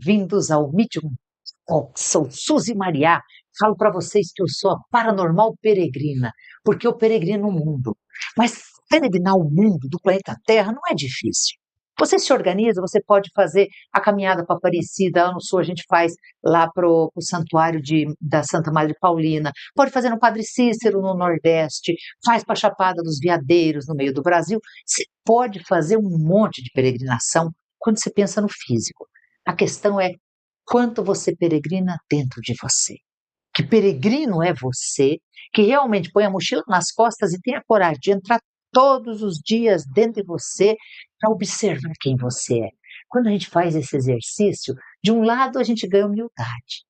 Bem-vindos ao Medium Talk. Sou Suzy Mariá. Falo para vocês que eu sou a paranormal peregrina, porque eu peregrino o mundo. Mas peregrinar o mundo do planeta Terra não é difícil. Você se organiza, você pode fazer a caminhada para Aparecida, lá no sul a gente faz lá para o santuário da Santa Madre Paulina, pode fazer no Padre Cícero, no Nordeste, faz para a Chapada dos Veadeiros, no meio do Brasil. Você pode fazer um monte de peregrinação quando você pensa no físico. A questão é quanto você peregrina dentro de você. Que peregrino é você, que realmente põe a mochila nas costas e tem a coragem de entrar todos os dias dentro de você para observar quem você é. Quando a gente faz esse exercício, de um lado a gente ganha humildade.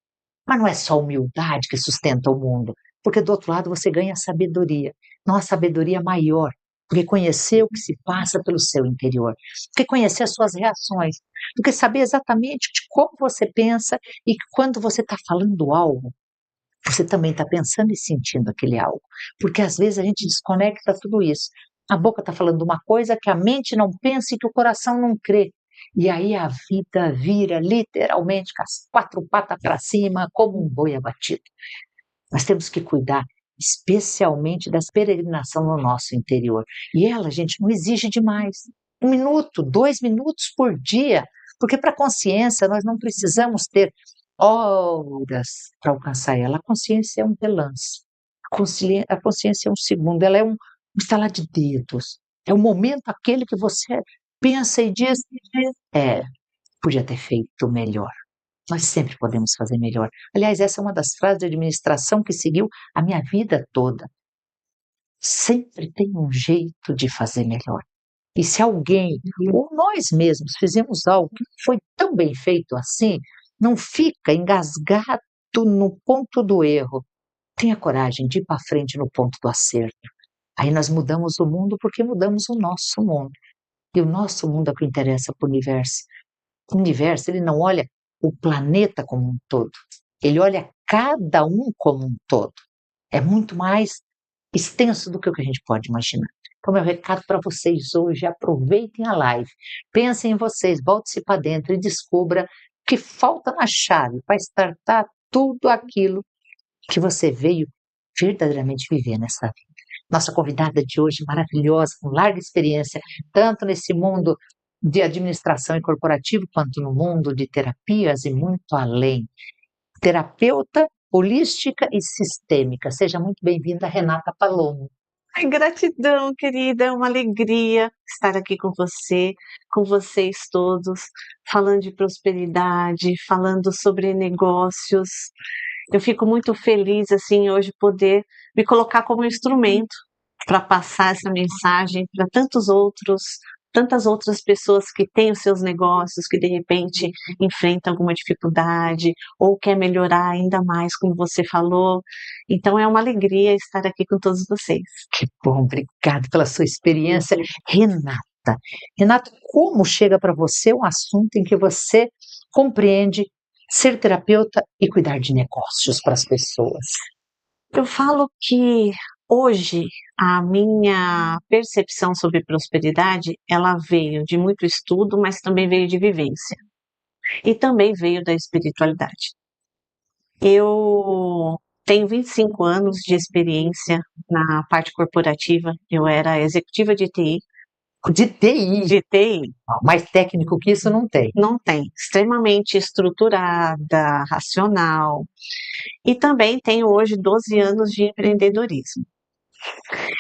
Mas não é só humildade que sustenta o mundo, porque do outro lado você ganha sabedoria, uma sabedoria maior, porque conhecer o que se passa pelo seu interior, porque conhecer as suas reações, porque saber exatamente de como você pensa e que quando você está falando algo, você também está pensando e sentindo aquele algo, porque às vezes a gente desconecta tudo isso. A boca está falando uma coisa que a mente não pensa e que o coração não crê. E aí a vida vira literalmente com as quatro patas para cima, como um boi abatido. Nós temos que cuidar especialmente da peregrinação no nosso interior. E ela, gente, não exige demais. 1 minuto, 2 minutos por dia, porque para a consciência nós não precisamos ter horas para alcançar ela. A consciência é um relance. A consciência é um segundo, ela é um estalar de dedos. É o momento aquele que você pensa e diz, podia ter feito melhor. Nós sempre podemos fazer melhor. Aliás, essa é uma das frases de administração que seguiu a minha vida toda. Sempre tem um jeito de fazer melhor. E se alguém, ou nós mesmos, fizemos algo que foi tão bem feito assim, não fica engasgado no ponto do erro. Tenha coragem de ir para frente no ponto do acerto. Aí nós mudamos o mundo porque mudamos o nosso mundo. E o nosso mundo é o que interessa para o universo. O universo, ele não olha o planeta como um todo. Ele olha cada um como um todo. É muito mais extenso do que o que a gente pode imaginar. Então, meu recado para vocês hoje, aproveitem a live, pensem em vocês, volte-se para dentro e descubra o que falta na chave para startar tudo aquilo que você veio verdadeiramente viver nessa vida. Nossa convidada de hoje, maravilhosa, com larga experiência, tanto nesse mundo de administração e corporativo, quanto no mundo de terapias e muito além. Terapeuta holística e sistêmica. Seja muito bem-vinda, Renata Palomo. Ai, gratidão, querida, é uma alegria estar aqui com vocês todos, falando de prosperidade, falando sobre negócios. Eu fico muito feliz, assim, hoje poder me colocar como instrumento para passar essa mensagem para tantas outras pessoas que têm os seus negócios, que de repente enfrentam alguma dificuldade ou quer melhorar ainda mais, como você falou. Então é uma alegria estar aqui com todos vocês. Que bom, obrigada pela sua experiência. Renata, como chega para você um assunto em que você compreende ser terapeuta e cuidar de negócios para as pessoas? Eu falo que hoje a minha percepção sobre prosperidade, ela veio de muito estudo, mas também veio de vivência. E também veio da espiritualidade. Eu tenho 25 anos de experiência na parte corporativa. Eu era executiva de TI. De TI? De TI. Mais técnico que isso não tem. Não tem. Extremamente estruturada, racional. E também tenho hoje 12 anos de empreendedorismo.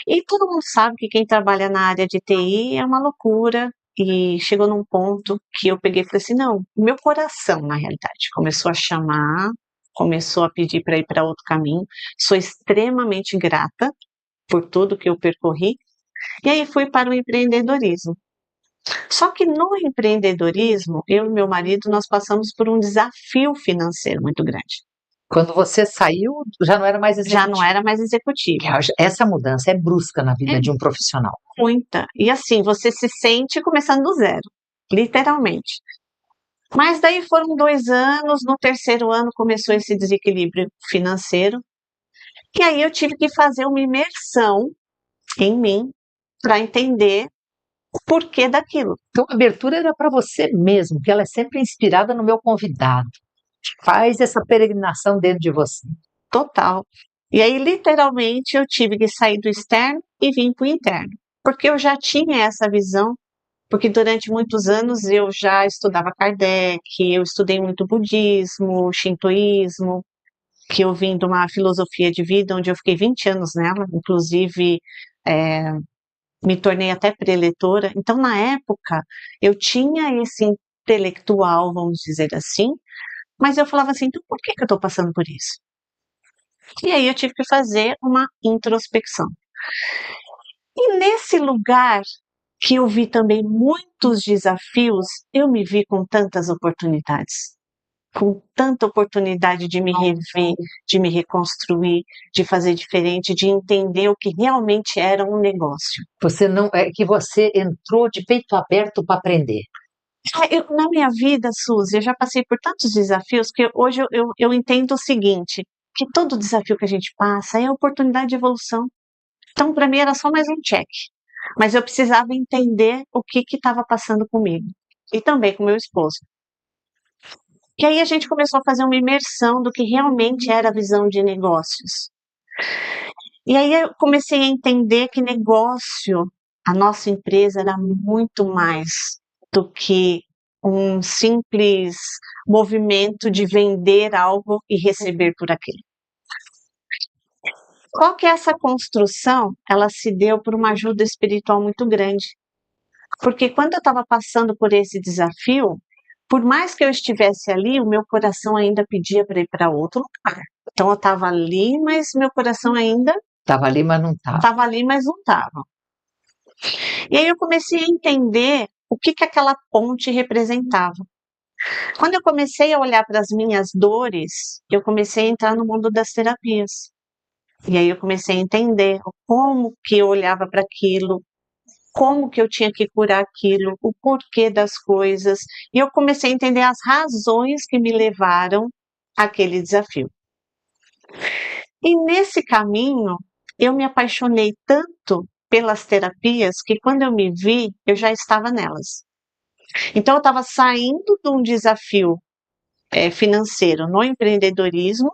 E todo mundo sabe que quem trabalha na área de TI é uma loucura. E chegou num ponto que eu peguei e falei assim, não, meu coração, na realidade, começou a chamar, começou a pedir para ir para outro caminho. Sou extremamente grata por tudo que eu percorri. E aí fui para o empreendedorismo. Só que no empreendedorismo, eu e meu marido, nós passamos por um desafio financeiro muito grande. Quando você saiu, já não era mais executiva. Já não era mais executiva. Essa mudança é brusca na vida de um profissional. Muita. E assim, você se sente começando do zero, literalmente. Mas daí foram 2 anos, no 3º ano começou esse desequilíbrio financeiro. E aí eu tive que fazer uma imersão em mim para entender porquê daquilo. Então, a abertura era para você mesmo, que ela é sempre inspirada no meu convidado. Faz essa peregrinação dentro de você. Total. E aí, literalmente, eu tive que sair do externo e vir para o interno. Porque eu já tinha essa visão, porque durante muitos anos eu já estudava Kardec, eu estudei muito budismo, shintoísmo, que eu vim de uma filosofia de vida onde eu fiquei 20 anos nela, inclusive me tornei até preletora. Então, na época, eu tinha esse intelectual, vamos dizer assim, mas eu falava assim, então por que eu estou passando por isso? E aí eu tive que fazer uma introspecção. E nesse lugar que eu vi também muitos desafios, eu me vi com tantas oportunidades. Com tanta oportunidade de me rever, de me reconstruir, de fazer diferente, de entender o que realmente era um negócio. Você não é que você entrou de peito aberto para aprender. Na minha vida, Suzy, eu já passei por tantos desafios que hoje eu entendo o seguinte, que todo desafio que a gente passa é oportunidade de evolução. Então, para mim, era só mais um check. Mas eu precisava entender o que estava passando comigo. E também com meu esposo. E aí a gente começou a fazer uma imersão do que realmente era a visão de negócios. E aí eu comecei a entender que negócio, a nossa empresa era muito mais do que um simples movimento de vender algo e receber por aquilo. Qual que é essa construção? Ela se deu por uma ajuda espiritual muito grande. Porque quando eu estava passando por esse desafio, por mais que eu estivesse ali, o meu coração ainda pedia para ir para outro lugar. Então eu estava ali, mas meu coração ainda Estava ali, mas não estava. estava ali, mas não estava. E aí eu comecei a entender o que aquela ponte representava. Quando eu comecei a olhar para as minhas dores, eu comecei a entrar no mundo das terapias. E aí eu comecei a entender como que eu olhava para aquilo, como que eu tinha que curar aquilo, o porquê das coisas. E eu comecei a entender as razões que me levaram àquele desafio. E nesse caminho, eu me apaixonei tanto pelas terapias que quando eu me vi, eu já estava nelas. Então eu estava saindo de um desafio financeiro no empreendedorismo,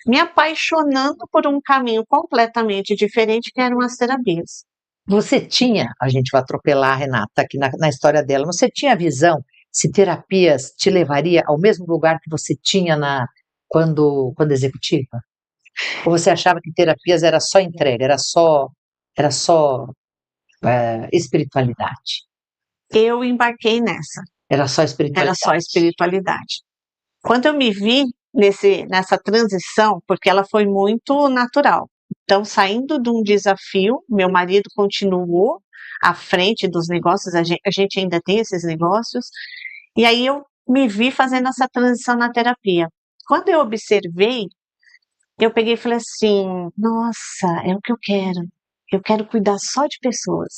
me apaixonando por um caminho completamente diferente, que eram as terapias. Você tinha, a gente vai atropelar a Renata aqui na história dela, você tinha visão se terapias te levaria ao mesmo lugar que você tinha quando executiva? Ou você achava que terapias era só entrega, era só espiritualidade? Eu embarquei nessa. Era só espiritualidade. Era só espiritualidade. Quando eu me vi nessa transição, porque ela foi muito natural. Então, saindo de um desafio, meu marido continuou à frente dos negócios, a gente ainda tem esses negócios, e aí eu me vi fazendo essa transição na terapia. Quando eu observei, eu peguei e falei assim, nossa, é o que eu quero cuidar só de pessoas.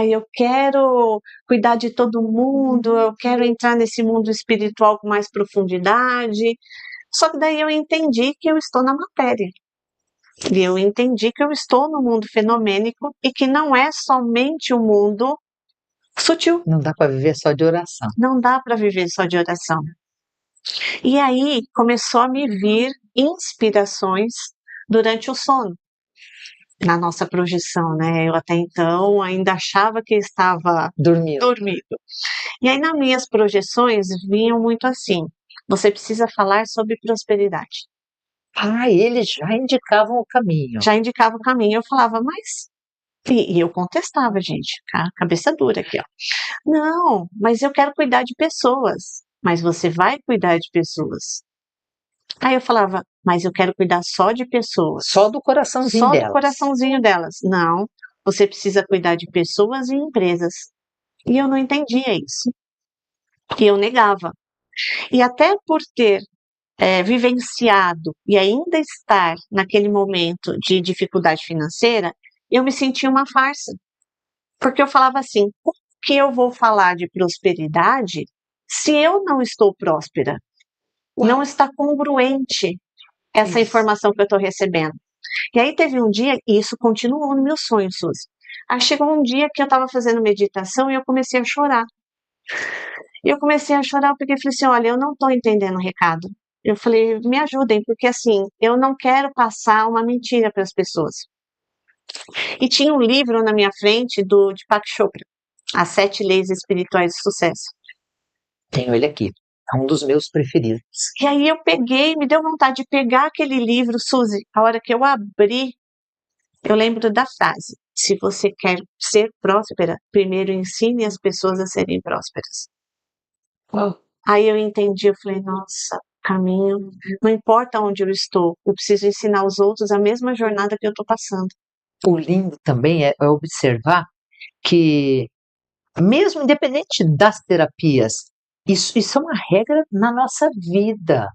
Eu quero cuidar de todo mundo, eu quero entrar nesse mundo espiritual com mais profundidade. Só que daí eu entendi que eu estou na matéria. E eu entendi que eu estou no mundo fenomênico e que não é somente o mundo sutil. Não dá para viver só de oração. Não dá para viver só de oração. E aí começou a me vir inspirações durante o sono. Na nossa projeção, né? Eu até então ainda achava que estava dormindo. E aí nas minhas projeções vinham muito assim, você precisa falar sobre prosperidade. Eles já indicavam o caminho. Já indicava o caminho, eu falava, mas... E eu contestava, gente, cabeça dura aqui, ó. Não, mas eu quero cuidar de pessoas. Mas você vai cuidar de pessoas. Aí eu falava, mas eu quero cuidar só de pessoas. Só do coraçãozinho delas. Só do coraçãozinho delas. Não, você precisa cuidar de pessoas e empresas. E eu não entendia isso. E eu negava. E até por ter vivenciado e ainda estar naquele momento de dificuldade financeira, eu me sentia uma farsa. Porque eu falava assim, por que eu vou falar de prosperidade se eu não estou próspera? Não está congruente essa informação que eu estou recebendo. E aí teve um dia, e isso continuou no meu sonho, Suzy. Aí chegou um dia que eu estava fazendo meditação e eu comecei a chorar. Eu comecei a chorar porque eu falei assim, olha, eu não estou entendendo o recado. Eu falei, me ajudem, porque assim, eu não quero passar uma mentira para as pessoas. E tinha um livro na minha frente do Deepak Chopra, As 7 Leis Espirituais do Sucesso. Tenho ele aqui. É um dos meus preferidos. E aí eu peguei, me deu vontade de pegar aquele livro, Suzy. A hora que eu abri, eu lembro da frase: se você quer ser próspera, primeiro ensine as pessoas a serem prósperas. Uau. Aí eu entendi, eu falei, nossa, caminho, não importa onde eu estou, eu preciso ensinar os outros a mesma jornada que eu estou passando. O lindo também é observar que, mesmo independente das terapias, isso é uma regra na nossa vida.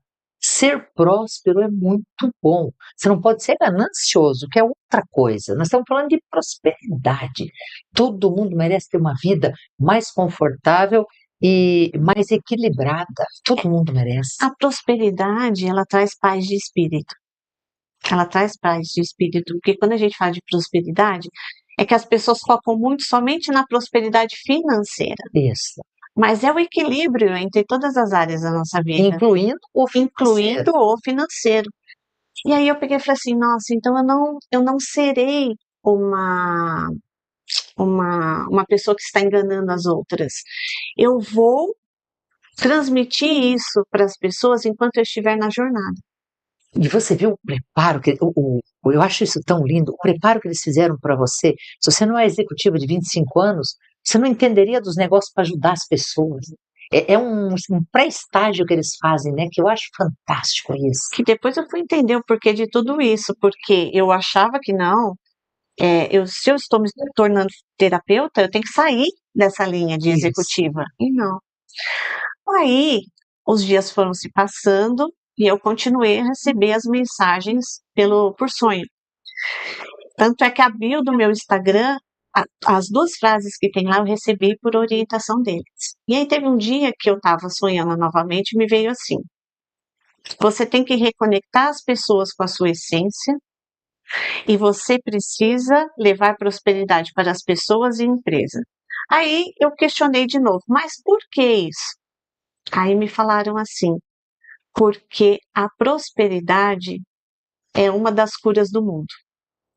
Ser próspero é muito bom. Você não pode ser ganancioso, que é outra coisa. Nós estamos falando de prosperidade. Todo mundo merece ter uma vida mais confortável e mais equilibrada. Todo mundo merece. A prosperidade, ela traz paz de espírito. Ela traz paz de espírito, porque quando a gente fala de prosperidade, é que as pessoas focam muito somente na prosperidade financeira. Isso. Mas é o equilíbrio entre todas as áreas da nossa vida. Incluindo o financeiro. E aí eu peguei e falei assim, nossa, então eu não serei uma pessoa que está enganando as outras. Eu vou transmitir isso para as pessoas enquanto eu estiver na jornada. E você viu o preparo que eu acho isso tão lindo, o preparo que eles fizeram para você. Se você não é executiva de 25 anos, você não entenderia dos negócios para ajudar as pessoas. É um pré-estágio que eles fazem, né? Que eu acho fantástico isso. Que depois eu fui entender o porquê de tudo isso, porque eu achava que não, se eu estou me tornando terapeuta, eu tenho que sair dessa linha de executiva. E não. Aí, os dias foram se passando e eu continuei a receber as mensagens por sonho. Tanto é que a bio do meu Instagram, as 2 frases que tem lá eu recebi por orientação deles. E aí teve um dia que eu estava sonhando novamente e me veio assim: você tem que reconectar as pessoas com a sua essência e você precisa levar prosperidade para as pessoas e empresa. Aí eu questionei de novo, mas por que isso? Aí me falaram assim, porque a prosperidade é uma das curas do mundo.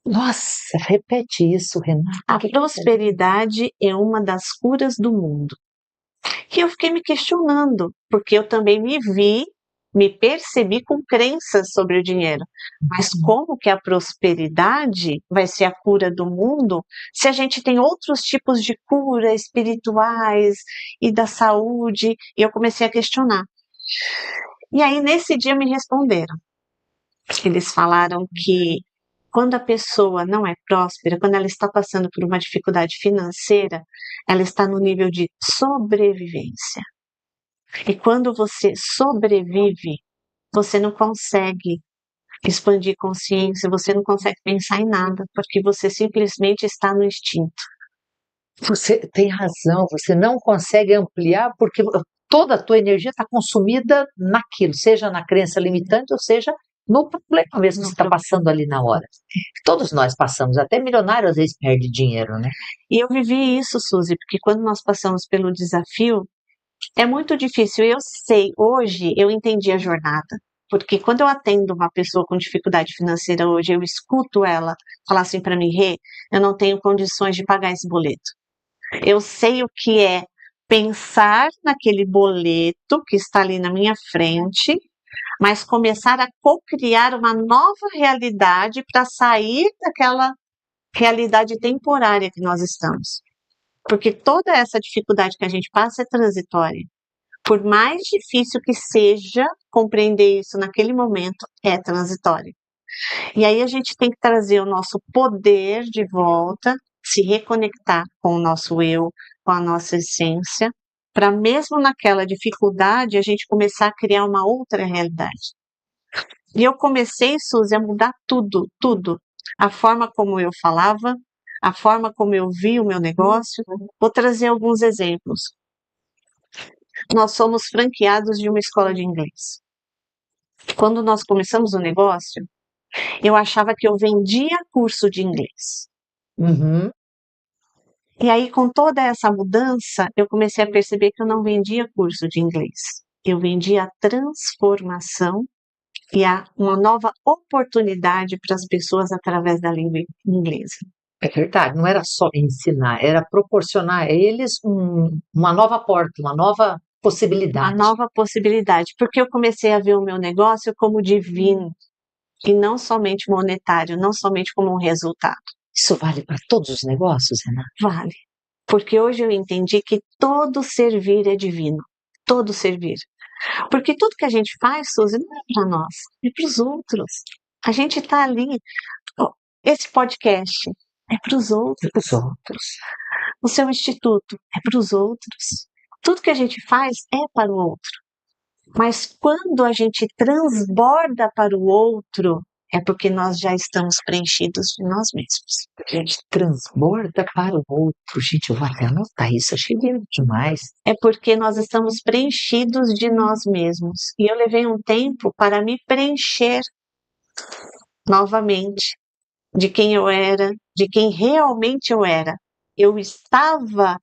Nossa, repete isso, Renata. A prosperidade é uma das curas do mundo. E eu fiquei me questionando, porque eu também me percebi com crenças sobre o dinheiro. Mas como que a prosperidade vai ser a cura do mundo se a gente tem outros tipos de cura espirituais e da saúde? E eu comecei a questionar. E aí, nesse dia, me responderam. Eles falaram que quando a pessoa não é próspera, quando ela está passando por uma dificuldade financeira, ela está no nível de sobrevivência. E quando você sobrevive, você não consegue expandir consciência, você não consegue pensar em nada, porque você simplesmente está no instinto. Você tem razão, você não consegue ampliar porque toda a tua energia está consumida naquilo, seja na crença limitante ou seja no problema mesmo que você está passando ali na hora. Todos nós passamos, até milionário às vezes perde dinheiro, né? E eu vivi isso, Suzy, porque quando nós passamos pelo desafio, é muito difícil. Eu sei, hoje eu entendi a jornada. Porque quando eu atendo uma pessoa com dificuldade financeira hoje, eu escuto ela falar assim para mim, Rê, eu não tenho condições de pagar esse boleto. Eu sei o que é pensar naquele boleto que está ali na minha frente, mas começar a co-criar uma nova realidade para sair daquela realidade temporária que nós estamos. Porque toda essa dificuldade que a gente passa é transitória. Por mais difícil que seja compreender isso naquele momento, é transitório. E aí a gente tem que trazer o nosso poder de volta, se reconectar com o nosso eu, com a nossa essência, para mesmo naquela dificuldade a gente começar a criar uma outra realidade. E eu comecei, Suzy, a mudar tudo, tudo. A forma como eu falava, a forma como eu vi o meu negócio. Vou trazer alguns exemplos. Nós somos franqueados de uma escola de inglês. Quando nós começamos o negócio, eu achava que eu vendia curso de inglês. Uhum. E aí, com toda essa mudança, eu comecei a perceber que eu não vendia curso de inglês. Eu vendia a transformação e uma nova oportunidade para as pessoas através da língua inglesa. É verdade, não era só ensinar, era proporcionar a eles uma nova porta, uma nova Uma possibilidade. nova possibilidade, porque eu comecei a ver o meu negócio como divino e não somente monetário, não somente como um resultado. Isso vale para todos os negócios, Renato? Vale. Porque hoje eu entendi que todo servir é divino. Todo servir. Porque tudo que a gente faz, Suzy, não é para nós, é para os outros. A gente está ali. Esse podcast é para os outros. Os outros. O seu instituto é para os outros. Tudo que a gente faz é para o outro. Mas quando a gente transborda para o outro, é porque nós já estamos preenchidos de nós mesmos. A gente transborda para o outro. Gente, eu vou até anotar isso, achei lindo demais. É porque nós estamos preenchidos de nós mesmos. E eu levei um tempo para me preencher novamente de quem eu era, de quem realmente eu era. Eu estava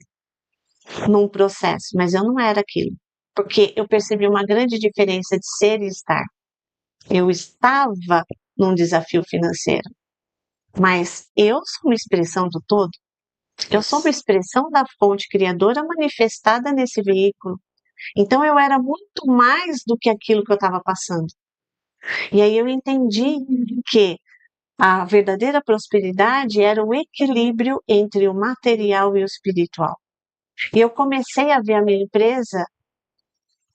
num processo, mas eu não era aquilo. Porque eu percebi uma grande diferença de ser e estar. Eu estava num desafio financeiro, mas eu sou uma expressão do todo. Eu sou uma expressão da fonte criadora manifestada nesse veículo. Então eu era muito mais do que aquilo que eu estava passando. E aí eu entendi que a verdadeira prosperidade era o equilíbrio entre o material e o espiritual. E eu comecei a ver a minha empresa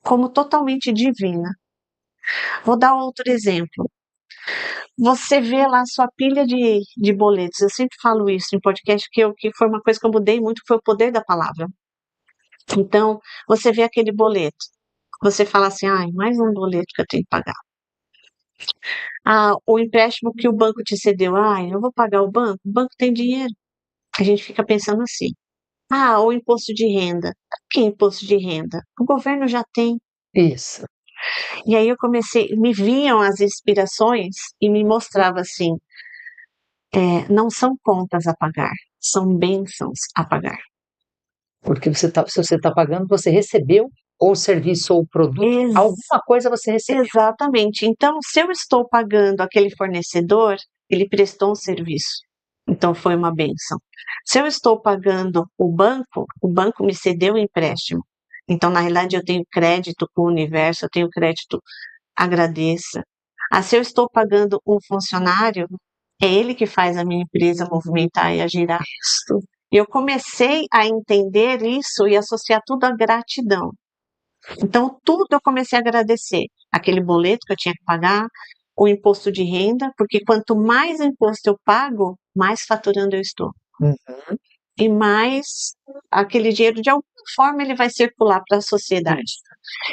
como totalmente divina. Vou dar outro exemplo. Você vê lá a sua pilha de boletos. Eu sempre falo isso em podcast, que foi uma coisa que eu mudei muito, foi o poder da palavra. Então, você vê aquele boleto. Você fala assim, mais um boleto que eu tenho que pagar. O empréstimo que o banco te cedeu, eu vou pagar o banco tem dinheiro. A gente fica pensando assim. O imposto de renda. Que imposto de renda? O governo já tem. Isso. E aí eu comecei, me vinham as inspirações e me mostrava assim, não são contas a pagar, são bênçãos a pagar. Porque se você está pagando, você recebeu ou o serviço ou o produto, alguma coisa você recebeu. Exatamente. Então, se eu estou pagando aquele fornecedor, ele prestou um serviço. Então, foi uma bênção. Se eu estou pagando o banco me cedeu um empréstimo. Então, na realidade, eu tenho crédito com o universo, eu tenho crédito, agradeça. Se eu estou pagando um funcionário, é ele que faz a minha empresa movimentar e a girar. Eu comecei a entender isso e associar tudo à gratidão. Então, tudo eu comecei a agradecer. Aquele boleto que eu tinha que pagar, o imposto de renda, porque quanto mais imposto eu pago, mais faturando eu estou. Uhum. E mais aquele dinheiro, de alguma forma, ele vai circular para a sociedade.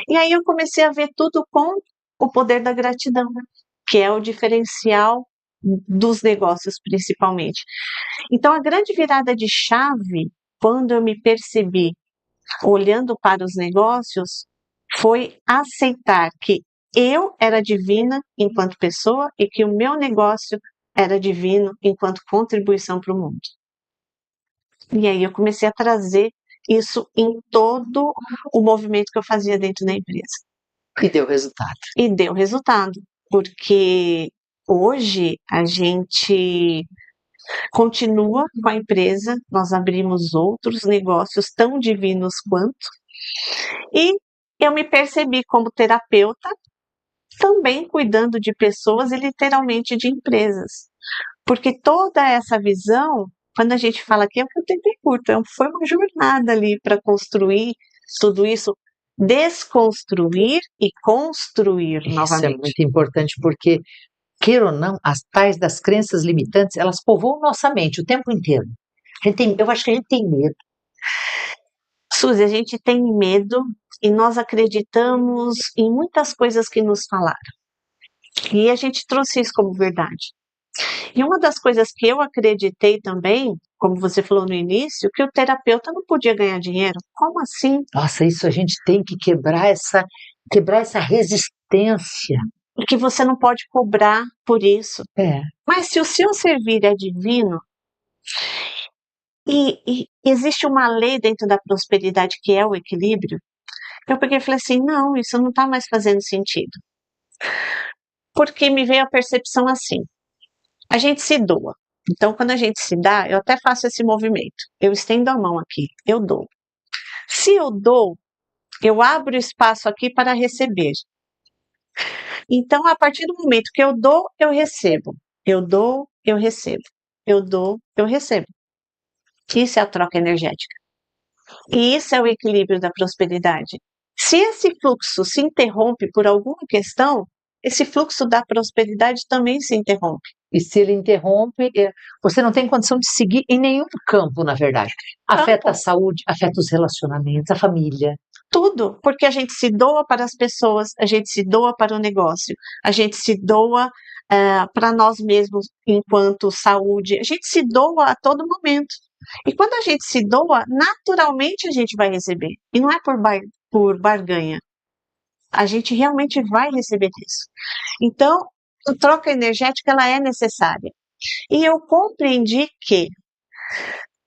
E aí eu comecei a ver tudo com o poder da gratidão, que é o diferencial dos negócios, principalmente. Então, a grande virada de chave, quando eu me percebi olhando para os negócios, foi aceitar que eu era divina enquanto pessoa e que o meu negócio era divino enquanto contribuição para o mundo. E aí eu comecei a trazer isso em todo o movimento que eu fazia dentro da empresa. E deu resultado. E deu resultado, porque hoje a gente continua com a empresa, nós abrimos outros negócios tão divinos quanto, e eu me percebi como terapeuta, também cuidando de pessoas e literalmente de empresas. Porque toda essa visão, quando a gente fala aqui, é o que eu tentei curto, foi uma jornada ali para construir tudo isso, desconstruir e construir novamente. Isso é muito importante porque, queira ou não, as tais das crenças limitantes, elas povoam nossa mente o tempo inteiro. Eu acho que a gente tem medo. Suzy, a gente tem medo e nós acreditamos em muitas coisas que nos falaram. E a gente trouxe isso como verdade. E uma das coisas que eu acreditei também, como você falou no início, que o terapeuta não podia ganhar dinheiro. Como assim? Nossa, isso a gente tem que quebrar essa resistência. E que você não pode cobrar por isso. É. Mas se o seu servir é divino, E existe uma lei dentro da prosperidade que é o equilíbrio. Eu peguei e falei assim, não, isso não está mais fazendo sentido. Porque me veio a percepção assim, a gente se doa. Então, quando a gente se dá, eu até faço esse movimento. Eu estendo a mão aqui, eu dou. Se eu dou, eu abro espaço aqui para receber. Então, a partir do momento que eu dou, eu recebo. Eu dou, eu recebo. Eu dou, eu recebo. Isso é a troca energética. E isso é o equilíbrio da prosperidade. Se esse fluxo se interrompe por alguma questão, esse fluxo da prosperidade também se interrompe. E se ele interrompe, você não tem condição de seguir em nenhum campo, na verdade. Afeta a saúde, afeta os relacionamentos, a família. Tudo, porque a gente se doa para as pessoas, a gente se doa para o negócio, a gente se doa para nós mesmos enquanto saúde, a gente se doa a todo momento. E quando a gente se doa, naturalmente a gente vai receber. E não é por barganha. A gente realmente vai receber isso. Então, a troca energética ela é necessária. E eu compreendi que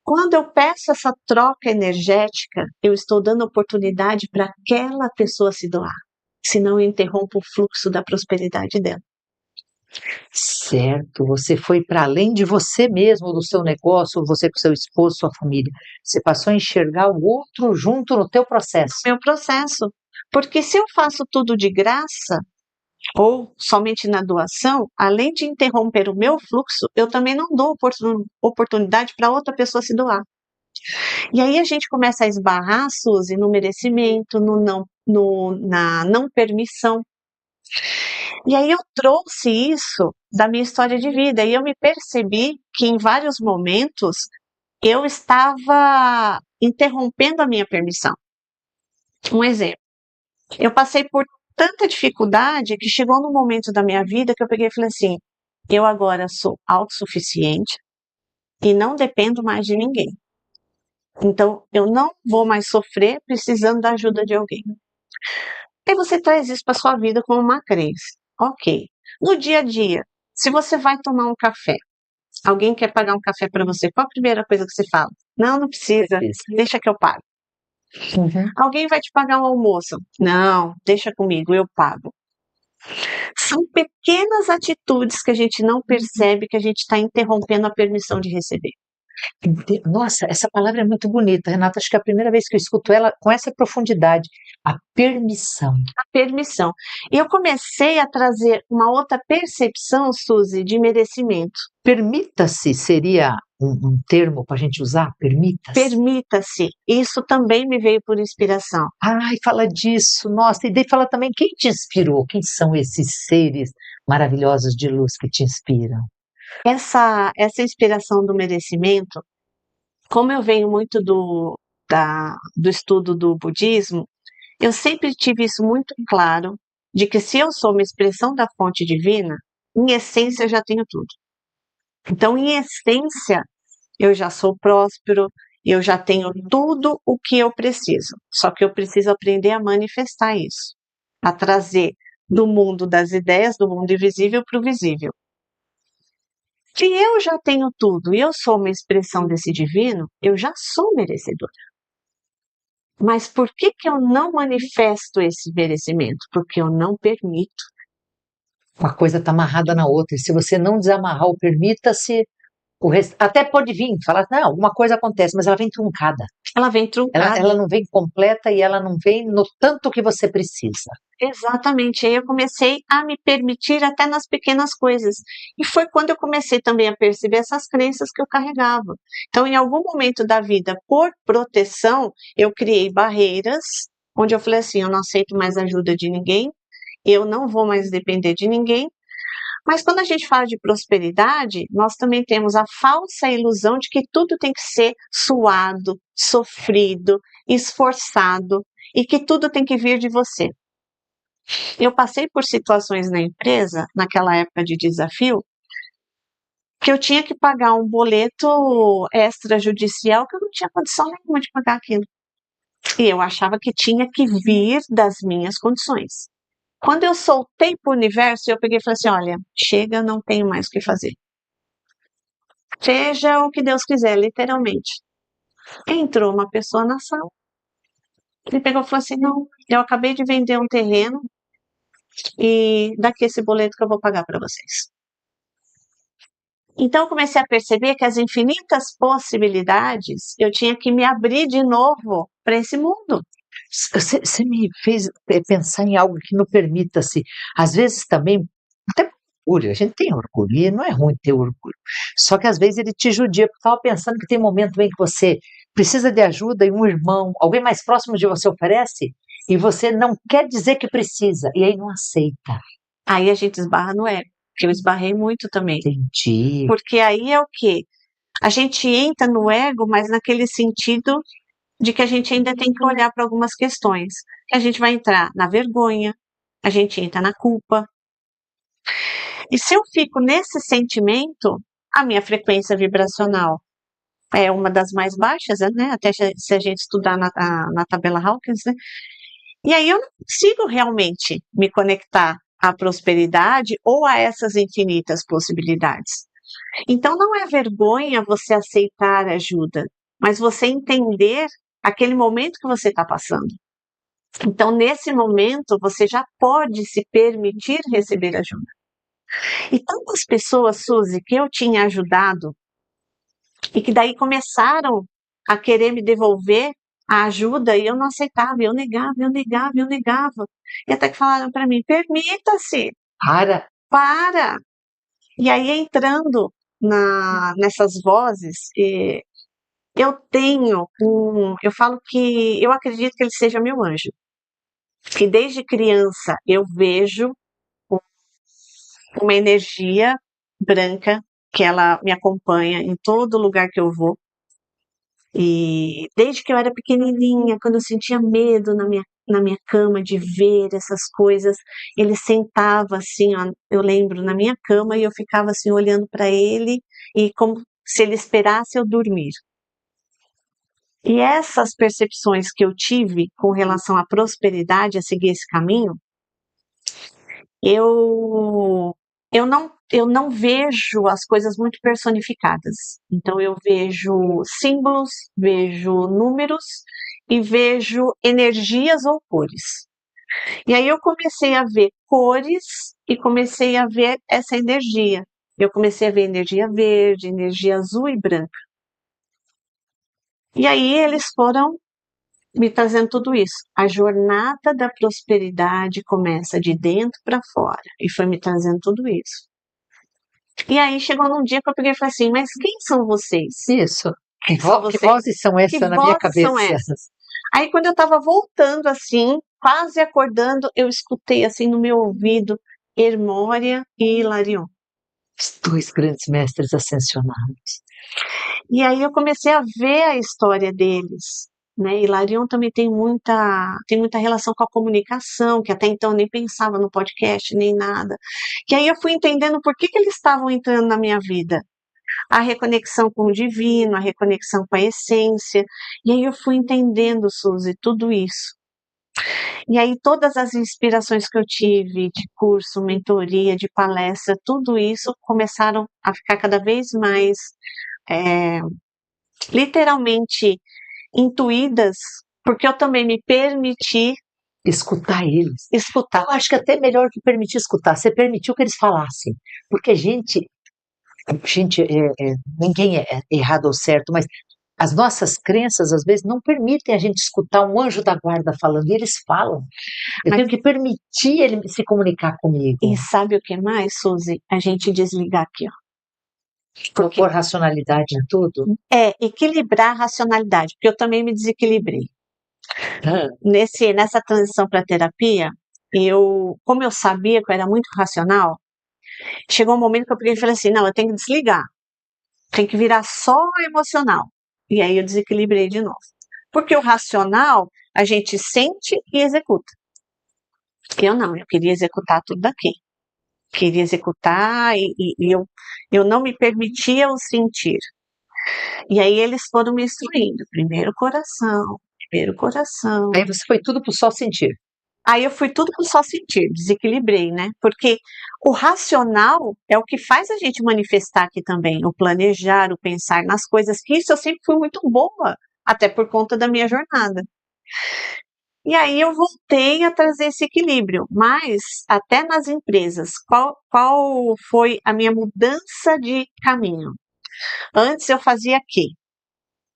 quando eu peço essa troca energética, eu estou dando oportunidade para aquela pessoa se doar. Senão eu interrompo o fluxo da prosperidade dela. Certo, você foi para além de você mesmo, do seu negócio, você com seu esposo, sua família. Você passou a enxergar o outro junto no teu processo. Meu processo. Porque se eu faço tudo de graça, ou somente na doação, além de interromper o meu fluxo, eu também não dou oportunidade para outra pessoa se doar. E aí a gente começa a esbarrar, Suzy, no merecimento, na não permissão. E aí eu trouxe isso da minha história de vida e eu me percebi que em vários momentos eu estava interrompendo a minha permissão. Um exemplo, eu passei por tanta dificuldade que chegou num momento da minha vida que eu peguei e falei assim, eu agora sou autossuficiente e não dependo mais de ninguém. Então, eu não vou mais sofrer precisando da ajuda de alguém. Aí você traz isso para sua vida como uma crença. Ok. No dia a dia, se você vai tomar um café, alguém quer pagar um café para você, qual a primeira coisa que você fala? Não, não precisa, deixa que eu pago. Uhum. Alguém vai te pagar um almoço? Não, deixa comigo, eu pago. São pequenas atitudes que a gente não percebe que a gente está interrompendo a permissão de receber. Nossa, essa palavra é muito bonita, Renata. Acho que é a primeira vez que eu escuto ela com essa profundidade. A permissão. A permissão. E eu comecei a trazer uma outra percepção, Suzy, de merecimento. Permita-se seria um termo para a gente usar? Permita-se. Permita-se. Isso também me veio por inspiração. Ai, fala disso. Nossa, e daí fala também quem te inspirou? Quem são esses seres maravilhosos de luz que te inspiram? Essa inspiração do merecimento, como eu venho muito do estudo do budismo, eu sempre tive isso muito claro, de que se eu sou uma expressão da fonte divina, em essência eu já tenho tudo. Então, em essência, eu já sou próspero, eu já tenho tudo o que eu preciso. Só que eu preciso aprender a manifestar isso, a trazer do mundo das ideias, do mundo invisível para o visível. Se eu já tenho tudo e eu sou uma expressão desse divino, eu já sou merecedora. Mas por que eu não manifesto esse merecimento? Porque eu não permito. Uma coisa está amarrada na outra. E se você não desamarrar o permita-se, até pode vir, falar, não, alguma coisa acontece, mas ela vem truncada. Ela vem truncada. Ela não vem completa e ela não vem no tanto que você precisa. Exatamente. Aí eu comecei a me permitir até nas pequenas coisas. E foi quando eu comecei também a perceber essas crenças que eu carregava. Então, em algum momento da vida, por proteção, eu criei barreiras, onde eu falei assim, eu não aceito mais ajuda de ninguém, eu não vou mais depender de ninguém. Mas quando a gente fala de prosperidade, nós também temos a falsa ilusão de que tudo tem que ser suado, sofrido, esforçado e que tudo tem que vir de você. Eu passei por situações na empresa, naquela época de desafio, que eu tinha que pagar um boleto extrajudicial que eu não tinha condição nenhuma de pagar aquilo. E eu achava que tinha que vir das minhas condições. Quando eu soltei para o universo, eu peguei e falei assim, olha, chega, não tenho mais o que fazer. Seja o que Deus quiser, literalmente. Entrou uma pessoa na sala, ele pegou e falou assim, não, eu acabei de vender um terreno e daqui esse boleto que eu vou pagar para vocês. Então eu comecei a perceber que as infinitas possibilidades, eu tinha que me abrir de novo para esse mundo. Você me fez pensar em algo que não permita-se. Às vezes também, até orgulho, a gente tem orgulho, e não é ruim ter orgulho. Só que às vezes ele te judia, porque estava pensando que tem momento em que você precisa de ajuda e um irmão, alguém mais próximo de você oferece, e você não quer dizer que precisa, e aí não aceita. Aí a gente esbarra no ego, que eu esbarrei muito também. Entendi. Porque aí é o quê? A gente entra no ego, mas naquele sentido de que a gente ainda tem que olhar para algumas questões. Que a gente vai entrar na vergonha, a gente entra na culpa. E se eu fico nesse sentimento, a minha frequência vibracional é uma das mais baixas, né? Até se a gente estudar na tabela Hawkins, né? E aí eu não consigo realmente me conectar à prosperidade ou a essas infinitas possibilidades. Então não é vergonha você aceitar ajuda, mas você entender aquele momento que você está passando. Então, nesse momento, você já pode se permitir receber ajuda. E tantas pessoas, Suzy, que eu tinha ajudado e que daí começaram a querer me devolver a ajuda e eu não aceitava, eu negava, eu negava, eu negava. E até que falaram para mim, permita-se, para. E aí entrando nessas vozes, eu falo que eu acredito que ele seja meu anjo. Que desde criança eu vejo uma energia branca que ela me acompanha em todo lugar que eu vou. E desde que eu era pequenininha, quando eu sentia medo na minha cama de ver essas coisas, ele sentava assim, ó, eu lembro, na minha cama e eu ficava assim olhando para ele e como se ele esperasse eu dormir. E essas percepções que eu tive com relação à prosperidade, a seguir esse caminho, eu não vejo as coisas muito personificadas. Então eu vejo símbolos, vejo números e vejo energias ou cores. E aí eu comecei a ver cores e comecei a ver essa energia. Eu comecei a ver energia verde, energia azul e branca. E aí eles foram me trazendo tudo isso. A jornada da prosperidade começa de dentro para fora. E foi me trazendo tudo isso. E aí chegou num dia que eu peguei e falei assim, mas quem são vocês? Isso. Que vocês? vozes são essas Que na minha vozes são cabeça? essas? Aí quando eu estava voltando assim, quase acordando, eu escutei assim no meu ouvido Hermória e Hilarion. Os dois grandes mestres ascensionados. E aí eu comecei a ver a história deles. Né? Hilarion também tem muita relação com a comunicação, que até então eu nem pensava no podcast, nem nada. E aí eu fui entendendo por que eles estavam entrando na minha vida. A reconexão com o divino, a reconexão com a essência. E aí eu fui entendendo, Suzy, tudo isso. E aí todas as inspirações que eu tive de curso, mentoria, de palestra, tudo isso começaram a ficar cada vez mais literalmente intuídas, porque eu também me permiti escutar eles. Escutar. Eu acho que até melhor que permitir escutar. Você permitiu que eles falassem. Porque ninguém é errado ou certo, mas as nossas crenças, às vezes, não permitem a gente escutar um anjo da guarda falando, e eles falam. Eu tenho que permitir ele se comunicar comigo. E sabe o que mais, Suzy? A gente desligar aqui, ó. Propor racionalidade em tudo? É, equilibrar a racionalidade, porque eu também me desequilibrei. Nessa transição para a terapia, como eu sabia que eu era muito racional, chegou um momento que eu peguei e falei assim, não, eu tenho que desligar. Tem que virar só emocional. E aí eu desequilibrei de novo. Porque o racional, a gente sente e executa. Eu não, eu queria executar tudo daqui. Queria executar e eu não me permitia o sentir. E aí eles foram me instruindo. Primeiro coração. Aí você foi tudo pro só sentir. Aí eu fui tudo pro só sentir, desequilibrei, né? Porque o racional é o que faz a gente manifestar aqui também, o planejar, o pensar nas coisas, que isso eu sempre fui muito boa. até por conta da minha jornada. E aí eu voltei a trazer esse equilíbrio, mas até nas empresas, qual foi a minha mudança de caminho? Antes eu fazia aqui,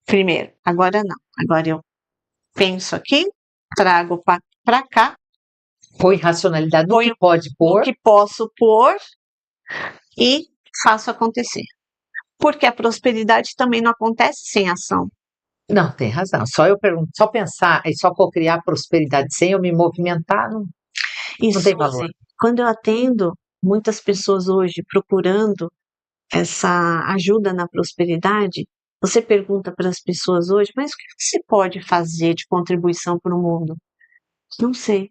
primeiro, agora não. Agora eu penso aqui, trago para cá, Põe racionalidade no que pode o pôr. que posso pôr e faço acontecer. Porque a prosperidade também não acontece sem ação. Não, tem razão. Só eu pergunto, só pensar e só cocriar prosperidade sem eu me movimentar, não tem valor. Suzy, quando eu atendo muitas pessoas hoje procurando essa ajuda na prosperidade, você pergunta para as pessoas hoje, mas o que você pode fazer de contribuição para o mundo? Não sei.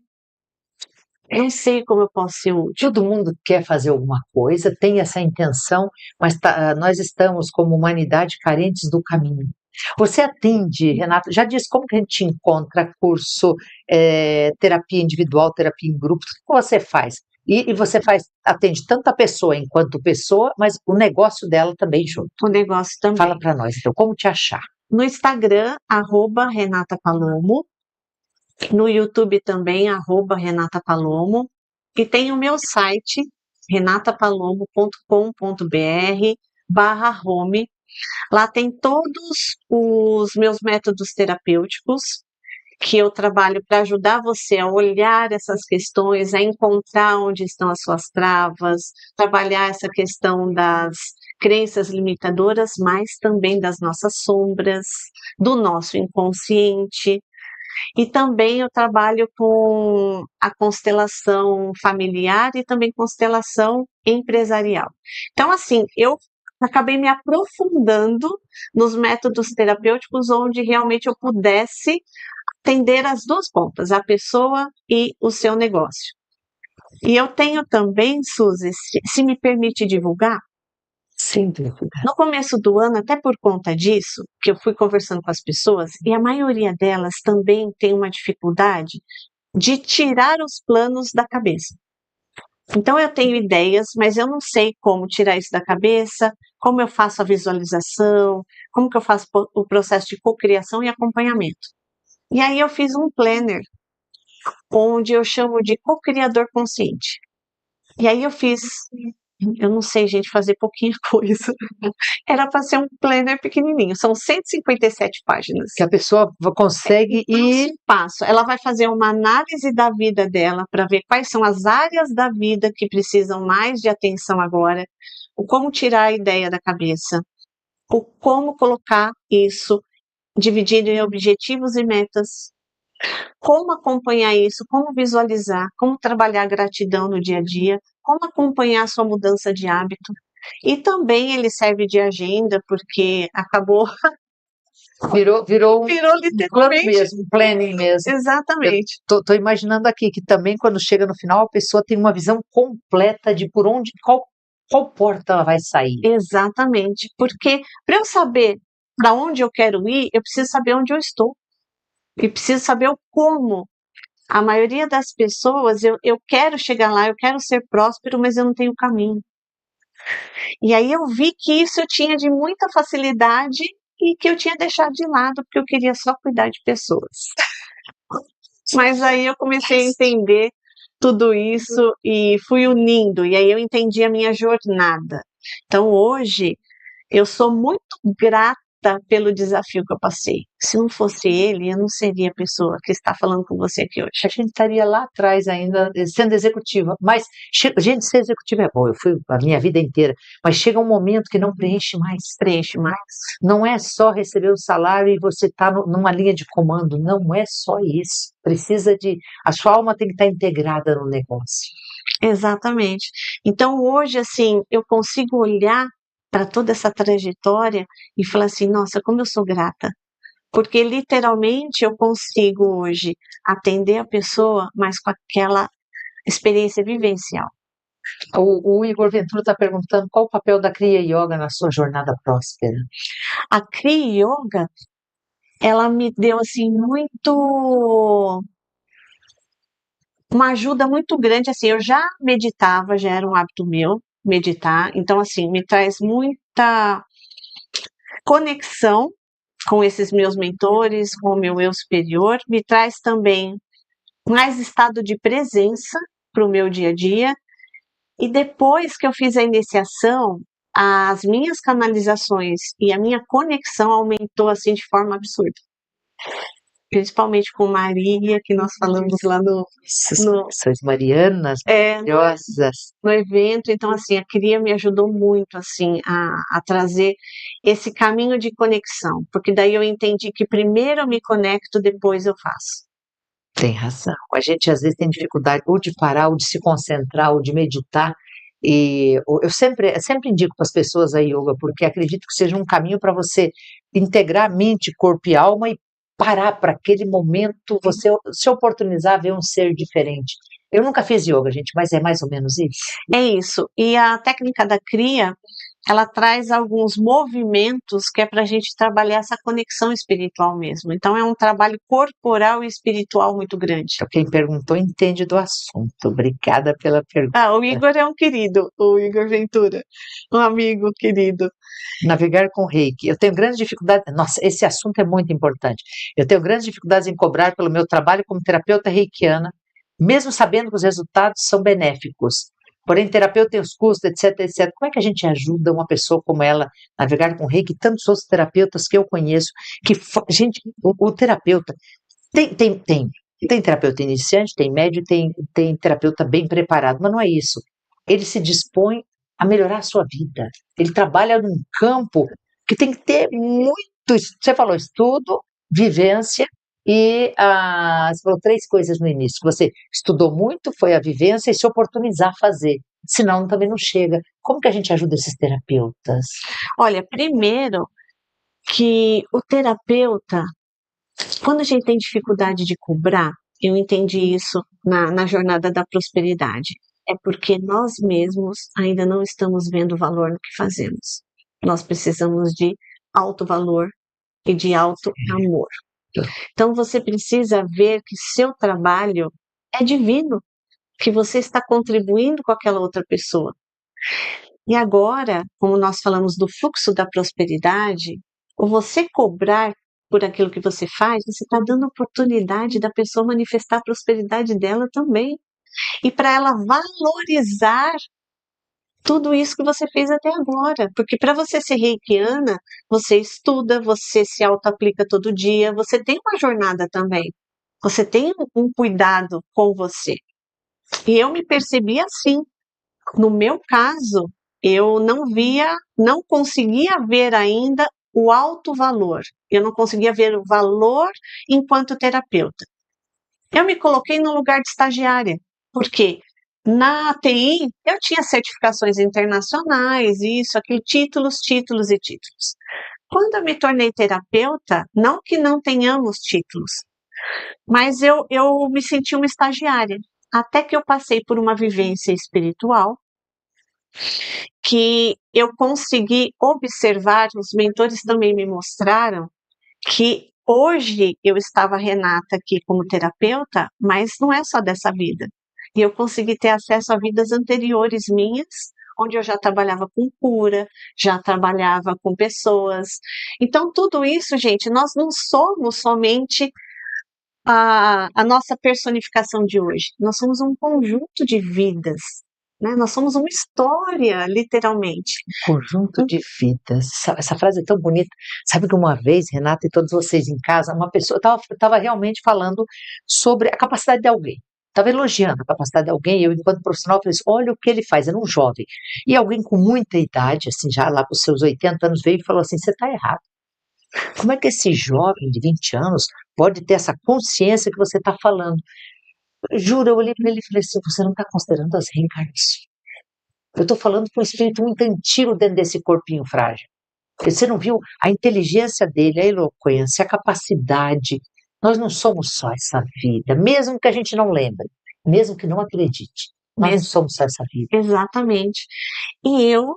Não sei como eu posso ser útil. Todo mundo quer fazer alguma coisa, tem essa intenção, mas nós estamos, como humanidade, carentes do caminho. Você atende, Renato, já disse como que a gente encontra curso, terapia individual, terapia em grupo, o que você faz? E você atende tanto a pessoa enquanto pessoa, mas o negócio dela também junto. O negócio também. Fala para nós, então, como te achar? No Instagram, @Renata Palomo. No YouTube também, @Renata Palomo. E tem o meu site, renatapalomo.com.br/home. Lá tem todos os meus métodos terapêuticos que eu trabalho para ajudar você a olhar essas questões, a encontrar onde estão as suas travas, trabalhar essa questão das crenças limitadoras, mas também das nossas sombras, do nosso inconsciente. E também eu trabalho com a constelação familiar e também constelação empresarial. Então, assim, eu acabei me aprofundando nos métodos terapêuticos onde realmente eu pudesse atender as duas pontas, a pessoa e o seu negócio. E eu tenho também, Suzy, se me permite divulgar, Sem dúvida. no começo do ano, até por conta disso, que eu fui conversando com as pessoas, e a maioria delas também tem uma dificuldade de tirar os planos da cabeça. Então eu tenho ideias, mas eu não sei como tirar isso da cabeça, como eu faço a visualização, como que eu faço o processo de cocriação e acompanhamento. E aí eu fiz um planner, onde eu chamo de co-criador consciente. E aí eu não sei, gente, fazer pouquinha coisa. Era para ser um planner pequenininho, são 157 páginas. Que a pessoa consegue ir... Passo. Ela vai fazer uma análise da vida dela para ver quais são as áreas da vida que precisam mais de atenção agora, o como tirar a ideia da cabeça, o como colocar isso dividido em objetivos e metas, como acompanhar isso, como visualizar, como trabalhar a gratidão no dia a dia, como acompanhar a sua mudança de hábito. E também ele serve de agenda, porque acabou... Virou literalmente mesmo, um planning mesmo. Exatamente. Tô imaginando aqui que também quando chega no final a pessoa tem uma visão completa de por onde, qual porta ela vai sair. Exatamente, porque para eu saber para onde eu quero ir, eu preciso saber onde eu estou. E preciso saber o como. A maioria das pessoas, eu quero chegar lá, eu quero ser próspero, mas eu não tenho caminho. E aí eu vi que isso eu tinha de muita facilidade e que eu tinha deixado de lado, porque eu queria só cuidar de pessoas. Mas aí eu comecei a entender tudo isso e fui unindo, e aí eu entendi a minha jornada. Então hoje eu sou muito grata pelo desafio que eu passei. Se não fosse ele, eu não seria a pessoa que está falando com você aqui hoje. A gente estaria lá atrás ainda sendo executiva, mas gente, ser executiva é bom, eu fui a minha vida inteira, mas chega um momento que não preenche mais. Preenche mais. Não é só receber o salário e você tá numa linha de comando, não é só isso. A sua alma tem que estar integrada no negócio. Exatamente. Então hoje, assim, eu consigo olhar para toda essa trajetória e falar assim, nossa, como eu sou grata. Porque literalmente eu consigo hoje atender a pessoa, mas com aquela experiência vivencial. O Igor Ventura está perguntando qual o papel da Kriya Yoga na sua jornada próspera. A Kriya Yoga, ela me deu assim uma ajuda muito grande. Assim, eu já meditava, já era um hábito meu meditar, então assim me traz muita conexão com esses meus mentores, com o meu eu superior, me traz também mais estado de presença para o meu dia a dia. E depois que eu fiz a iniciação, as minhas canalizações e a minha conexão aumentou assim de forma absurda. Principalmente com Maria, que nós falamos lá Essas no, conexões marianas é, maravilhosas. no evento. Então, assim, a Cria me ajudou muito, assim, a trazer esse caminho de conexão. Porque daí eu entendi que primeiro eu me conecto, depois eu faço. Tem razão. A gente às vezes tem dificuldade ou de parar, ou de se concentrar, ou de meditar. E eu sempre indico para as pessoas a yoga, porque acredito que seja um caminho para você integrar mente, corpo e alma e parar para aquele momento, você se oportunizar a ver um ser diferente. Eu nunca fiz yoga, gente, mas é mais ou menos isso. É isso. E a técnica da Cria, ela traz alguns movimentos que é para a gente trabalhar essa conexão espiritual mesmo. Então, é um trabalho corporal e espiritual muito grande. Então, quem perguntou entende do assunto. Obrigada pela pergunta. O Igor é um querido, o Igor Ventura, um amigo querido. Navegar com reiki. Eu tenho grandes dificuldades. Nossa, esse assunto é muito importante. Eu tenho grandes dificuldades em cobrar pelo meu trabalho como terapeuta reikiana, mesmo sabendo que os resultados são benéficos. Porém, terapeuta tem os custos, etc, etc. Como é que a gente ajuda uma pessoa como ela a navegar com reiki? Tantos outros terapeutas que eu conheço, gente, o terapeuta tem terapeuta iniciante, tem médio, tem terapeuta bem preparado, mas não é isso. Ele se dispõe a melhorar a sua vida. Ele trabalha num campo que tem que ter muito. Você falou estudo, vivência e você falou 3 coisas no início. Você estudou muito, foi a vivência e se oportunizar a fazer. Senão também não chega. Como que a gente ajuda esses terapeutas? Olha, primeiro que o terapeuta, quando a gente tem dificuldade de cobrar, eu entendi isso na jornada da prosperidade. É porque nós mesmos ainda não estamos vendo o valor no que fazemos. Nós precisamos de alto valor e de alto amor. Então você precisa ver que seu trabalho é divino, que você está contribuindo com aquela outra pessoa. E agora, como nós falamos do fluxo da prosperidade, o você cobrar por aquilo que você faz, você está dando oportunidade da pessoa manifestar a prosperidade dela também. E para ela valorizar tudo isso que você fez até agora. Porque para você ser reikiana, você estuda, você se auto-aplica todo dia, você tem uma jornada também. Você tem um cuidado com você. E eu me percebi assim. No meu caso, eu não conseguia ver ainda o alto valor. Eu não conseguia ver o valor enquanto terapeuta. Eu me coloquei no lugar de estagiária, porque na TI eu tinha certificações internacionais, isso, aquilo, títulos, títulos e títulos. Quando eu me tornei terapeuta, não que não tenhamos títulos, mas eu me senti uma estagiária, até que eu passei por uma vivência espiritual, que eu consegui observar, os mentores também me mostraram, que hoje eu estava Renata aqui como terapeuta, mas não é só dessa vida. E eu consegui ter acesso a vidas anteriores minhas, onde eu já trabalhava com cura, já trabalhava com pessoas. Então, tudo isso, gente, nós não somos somente a nossa personificação de hoje. Nós somos um conjunto de vidas, né? Nós somos uma história, literalmente. Conjunto de vidas. Essa frase é tão bonita. Sabe que uma vez, Renata e todos vocês em casa, uma pessoa estava realmente falando sobre a capacidade de alguém. Estava elogiando a capacidade de alguém, e eu, enquanto profissional, falei assim, olha o que ele faz, era um jovem. E alguém com muita idade, assim, já lá com os seus 80 anos, veio e falou assim, você está errado. Como é que esse jovem de 20 anos pode ter essa consciência que você está falando? Juro, eu olhei para ele e falei assim, você não está considerando as reencarnações. Eu estou falando com um espírito muito antigo dentro desse corpinho frágil. Você não viu a inteligência dele, a eloquência, a capacidade. Nós não somos só essa vida, mesmo que a gente não lembre, mesmo que não acredite. Nós não somos só essa vida. Exatamente. E eu,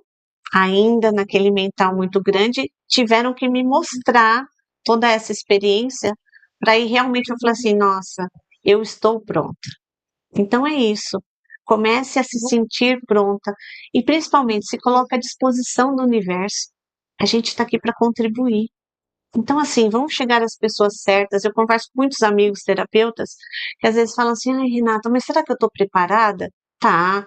ainda naquele mental muito grande, tiveram que me mostrar toda essa experiência para aí realmente eu falar assim, nossa, eu estou pronta. Então é isso. Comece a se sentir pronta e principalmente se coloque à disposição do universo. A gente está aqui para contribuir. Então, assim, vão chegar as pessoas certas. Eu converso com muitos amigos terapeutas que às vezes falam assim: ai, Renata, mas será que eu estou preparada? Tá.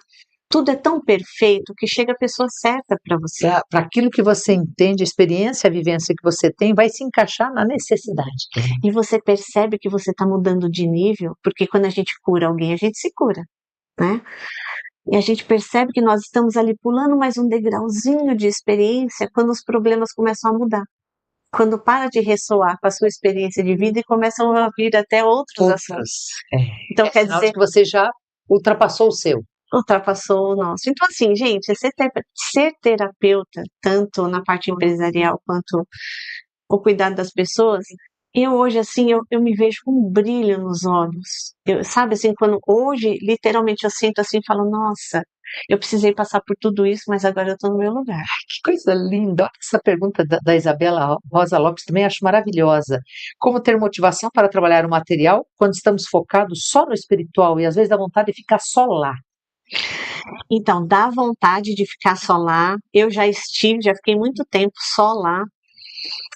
Tudo é tão perfeito que chega a pessoa certa para você. Para aquilo que você entende, a experiência, a vivência que você tem, vai se encaixar na necessidade. E você percebe que você está mudando de nível, porque quando a gente cura alguém, a gente se cura, né? E a gente percebe que nós estamos ali pulando mais um degrauzinho de experiência quando os problemas começam a mudar. Quando para de ressoar com a sua experiência de vida e começam a vir até outros assuntos. Então, quer Sinal de dizer, que você já ultrapassou o seu. ultrapassou o nosso. Então, assim, gente, ser terapeuta, tanto na parte empresarial quanto o cuidado das pessoas, eu hoje, assim, eu me vejo com um brilho nos olhos. Sabe, assim, quando hoje, literalmente, eu sinto assim e falo, nossa, eu precisei passar por tudo isso, mas agora eu estou no meu lugar. Que coisa linda! Olha essa pergunta da Isabela Rosa Lopes, também acho maravilhosa. Como ter motivação para trabalhar o material quando estamos focados só no espiritual e às vezes dá vontade de ficar só lá? Então, dá vontade de ficar só lá. Eu já fiquei muito tempo só lá.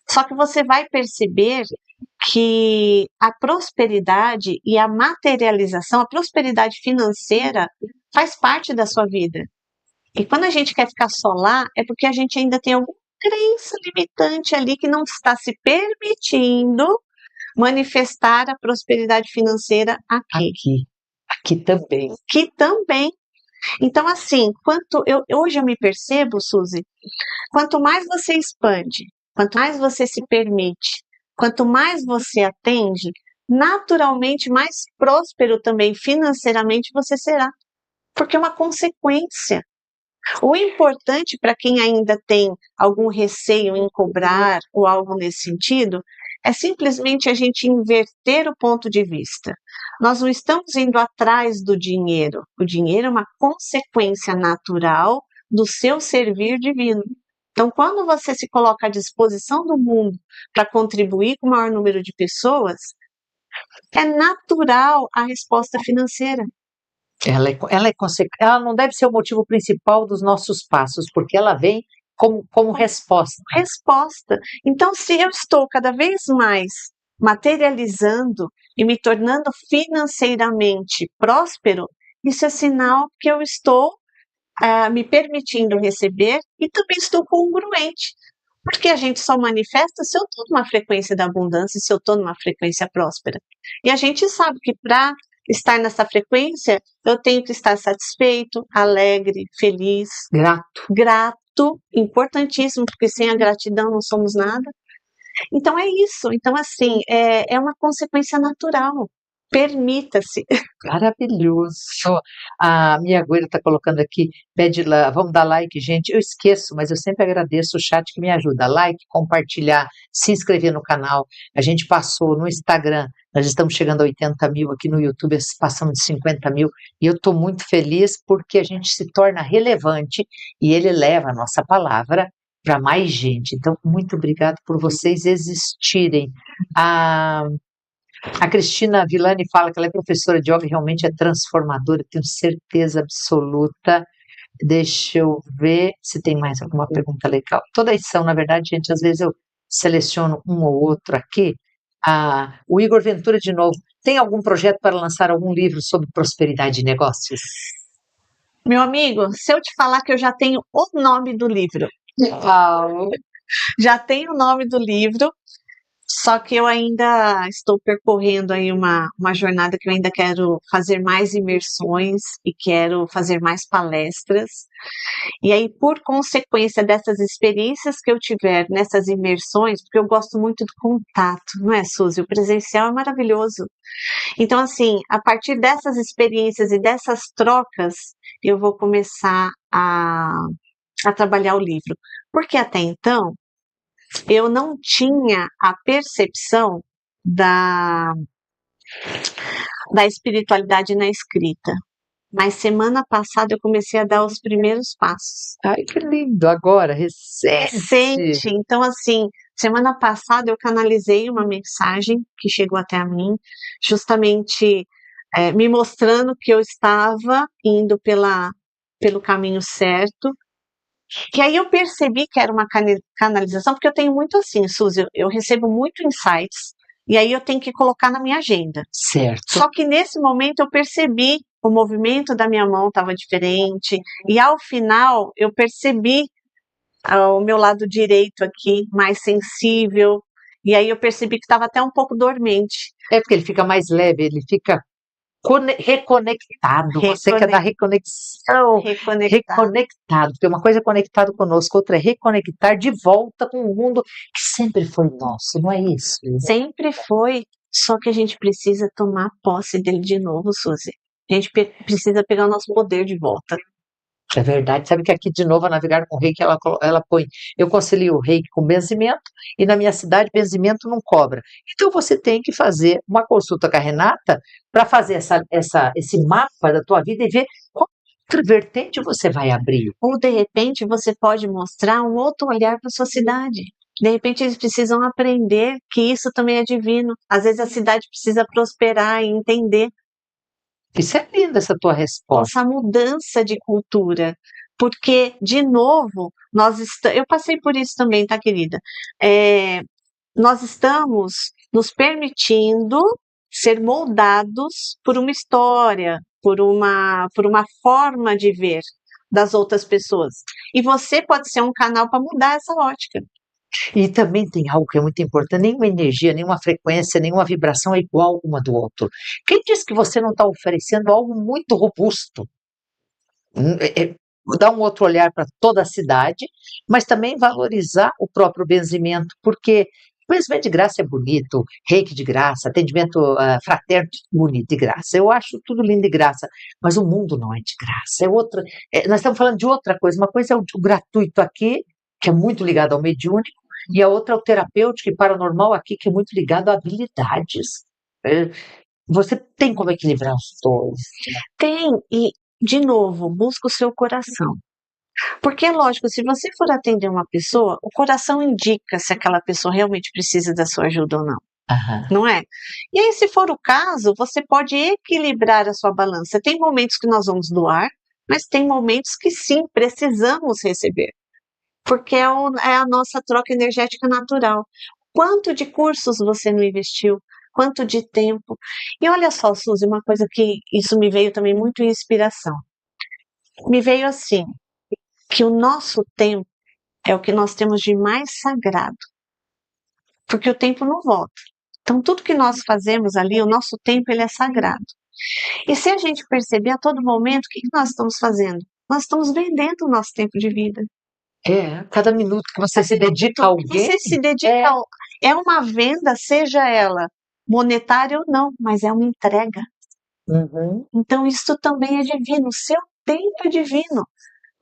Só que você vai perceber que a prosperidade e a materialização, a prosperidade financeira faz parte da sua vida. E quando a gente quer ficar só lá, é porque a gente ainda tem alguma crença limitante ali que não está se permitindo manifestar a prosperidade financeira aqui. Aqui também. Que também. Então, assim, hoje eu me percebo, Suzy, quanto mais você expande, quanto mais você se permite, quanto mais você atende, naturalmente mais próspero também financeiramente você será, porque é uma consequência. O importante para quem ainda tem algum receio em cobrar ou algo nesse sentido é simplesmente a gente inverter o ponto de vista. Nós não estamos indo atrás do dinheiro. O dinheiro é uma consequência natural do seu servir divino. Então, quando você se coloca à disposição do mundo para contribuir com o maior número de pessoas, é natural a resposta financeira. Ela não deve ser o motivo principal dos nossos passos, porque ela vem como resposta. Resposta. Então, se eu estou cada vez mais materializando e me tornando financeiramente próspero, isso é sinal que eu estou me permitindo receber e também estou congruente. Porque a gente só manifesta se eu estou numa frequência da abundância, se eu estou numa frequência próspera. E a gente sabe que para estar nessa frequência, eu tenho que estar satisfeito, alegre, feliz, grato, importantíssimo, porque sem a gratidão não somos nada. Então é isso. Então, assim, é uma consequência natural. Permita-se. Maravilhoso. A minha Agüero está colocando aqui, pede lá, vamos dar like, gente. Eu esqueço, mas eu sempre agradeço o chat que me ajuda. Like, compartilhar, se inscrever no canal. A gente passou no Instagram, nós estamos chegando a 80 mil, aqui no YouTube passamos de 50 mil, e eu estou muito feliz porque a gente se torna relevante e ele leva a nossa palavra para mais gente. Então, muito obrigado por vocês existirem. A Cristina Villani fala que ela é professora de yoga e realmente é transformadora, tenho certeza absoluta. Deixa eu ver se tem mais alguma pergunta legal. Toda edição, na verdade, gente, às vezes eu seleciono um ou outro aqui. O Igor Ventura, de novo, tem algum projeto para lançar algum livro sobre prosperidade e negócios? Meu amigo, se eu te falar que eu já tenho o nome do livro. Já tenho o nome do livro, só que eu ainda estou percorrendo aí uma jornada que eu ainda quero fazer mais imersões e quero fazer mais palestras. E aí, por consequência dessas experiências que eu tiver nessas imersões, porque eu gosto muito do contato, não é, Suzy? O presencial é maravilhoso. Então, assim, a partir dessas experiências e dessas trocas, eu vou começar a trabalhar o livro. Porque até então, eu não tinha a percepção da espiritualidade na escrita. Mas semana passada eu comecei a dar os primeiros passos. Ai, que lindo! Agora, recente. Então, assim, semana passada eu canalizei uma mensagem que chegou até a mim, justamente me mostrando que eu estava indo pelo caminho certo Que aí eu percebi que era uma canalização, porque eu tenho muito assim, Suzy, eu recebo muito insights, e aí eu tenho que colocar na minha agenda. Certo. Só que nesse momento eu percebi o movimento da minha mão estava diferente, e ao final eu percebi o meu lado direito aqui mais sensível, e aí eu percebi que estava até um pouco dormente. É porque ele fica mais leve, ele fica reconectado. Você quer dar reconexão, reconectado, porque uma coisa é conectado conosco, outra é reconectar de volta com o mundo que sempre foi nosso, não é isso? Sempre foi, só que a gente precisa tomar posse dele de novo, Suzy. A gente precisa pegar o nosso poder de volta. É verdade. Sabe que aqui, de novo, a Navegar com Reiki, ela põe, eu concilio o Reiki com benzimento, e na minha cidade, benzimento não cobra. Então, você tem que fazer uma consulta com a Renata para fazer esse mapa da tua vida e ver qual outra vertente você vai abrir. Ou, de repente, você pode mostrar um outro olhar para sua cidade. De repente, eles precisam aprender que isso também é divino. Às vezes, a cidade precisa prosperar e entender. Isso é lindo, essa tua resposta. Essa mudança de cultura. Porque, de novo, eu passei por isso também, tá, querida? Nós estamos nos permitindo ser moldados por uma história, por uma forma de ver das outras pessoas. E você pode ser um canal para mudar essa ótica. E também tem algo que é muito importante: nenhuma energia, nenhuma frequência, nenhuma vibração é igual uma do outro. Quem diz que você não está oferecendo algo muito robusto? Dar um outro olhar para toda a cidade, mas também valorizar o próprio benzimento, porque benzimento de graça é bonito, reiki de graça, atendimento fraterno bonito de graça. Eu acho tudo lindo de graça, mas o mundo não é de graça. Nós estamos falando de outra coisa. Uma coisa é o gratuito aqui, que é muito ligado ao mediúnico, e a outra é o terapêutico e paranormal aqui, que é muito ligado a habilidades. Você tem como equilibrar os dois? Tem, e de novo, busca o seu coração. Porque é lógico, se você for atender uma pessoa, o coração indica se aquela pessoa realmente precisa da sua ajuda ou não. Aham. Não é? E aí, se for o caso, você pode equilibrar a sua balança. Tem momentos que nós vamos doar, mas tem momentos que sim, precisamos receber. Porque é a nossa troca energética natural. Quanto de cursos você não investiu? Quanto de tempo? E olha só, Suzy, uma coisa que isso me veio também muito em inspiração. Me veio assim, que o nosso tempo é o que nós temos de mais sagrado. Porque o tempo não volta. Então, tudo que nós fazemos ali, o nosso tempo, ele é sagrado. E se a gente perceber a todo momento, o que nós estamos fazendo? Nós estamos vendendo o nosso tempo de vida. Cada minuto que você se dedica a alguém. Você se dedica é uma venda, seja ela monetária ou não, mas é uma entrega. Uhum. Então, isso também é divino. O seu tempo é divino.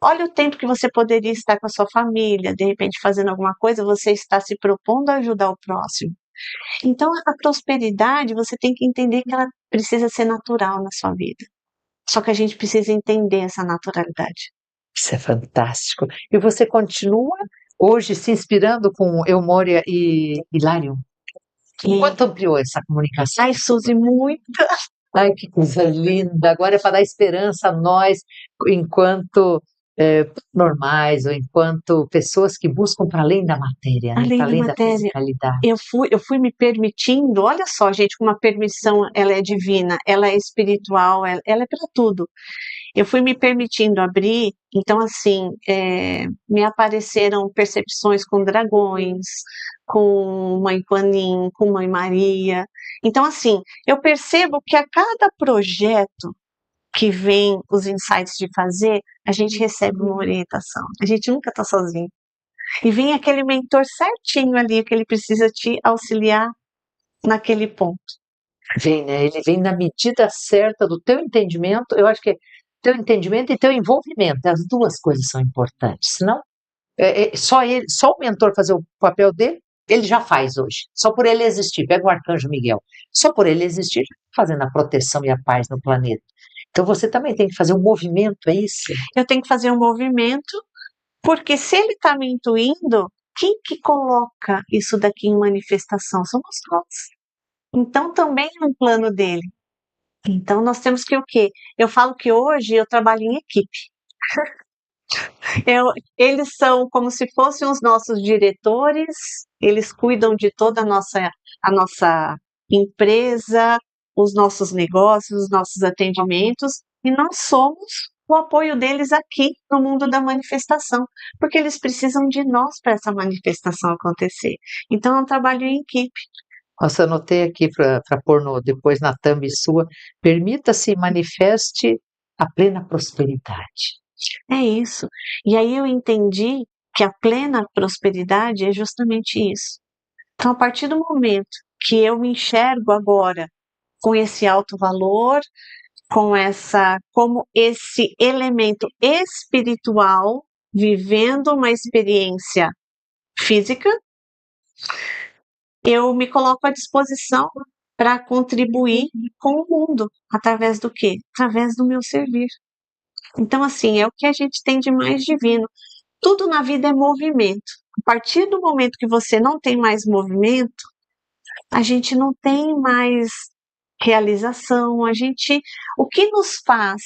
Olha o tempo que você poderia estar com a sua família, de repente fazendo alguma coisa, você está se propondo a ajudar o próximo. Então, a prosperidade, você tem que entender que ela precisa ser natural na sua vida. Só que a gente precisa entender essa naturalidade. Isso é fantástico. E você continua hoje se inspirando com Eumória e Hilário? Quanto ampliou essa comunicação? Ai, Suzy, muito. Ai, que coisa linda! Agora é para dar esperança a nós, enquanto normais, ou enquanto pessoas que buscam para além da matéria, né? Para além da fisicalidade. Eu fui me permitindo, olha só, gente, como a permissão ela é divina, ela é espiritual, ela é para tudo. Eu fui me permitindo abrir, então assim, me apareceram percepções com dragões, com Mãe Quanin, com Mãe Maria. Então assim, eu percebo que a cada projeto que vem os insights de fazer, a gente recebe uma orientação. A gente nunca está sozinho. E vem aquele mentor certinho ali que ele precisa te auxiliar naquele ponto. Vem, né? Ele vem na medida certa do teu entendimento. Eu acho que teu entendimento e teu envolvimento, as duas coisas são importantes. Senão, só o mentor fazer o papel dele, ele já faz hoje. Só por ele existir. Pega o Arcanjo Miguel. Só por ele existir, já está fazendo a proteção e a paz no planeta. Então você também tem que fazer um movimento, é isso? Eu tenho que fazer um movimento, porque se ele está me intuindo, quem que coloca isso daqui em manifestação? Somos nós. Então também é um plano dele. Então nós temos que o quê? Eu falo que hoje eu trabalho em equipe. Eles são como se fossem os nossos diretores, eles cuidam de toda a nossa empresa, os nossos negócios, os nossos atendimentos, e nós somos o apoio deles aqui no mundo da manifestação, porque eles precisam de nós para essa manifestação acontecer. Então, é um trabalho em equipe. Nossa, anotei aqui para pôr depois na thumb sua. Permita-se, manifeste a plena prosperidade. É isso. E aí eu entendi que a plena prosperidade é justamente isso. Então, a partir do momento que eu me enxergo agora com esse alto valor, como esse elemento espiritual, vivendo uma experiência física, eu me coloco à disposição para contribuir com o mundo. Através do quê? Através do meu servir. Então, assim, é o que a gente tem de mais divino. Tudo na vida é movimento. A partir do momento que você não tem mais movimento, a gente não tem mais realização. O que nos faz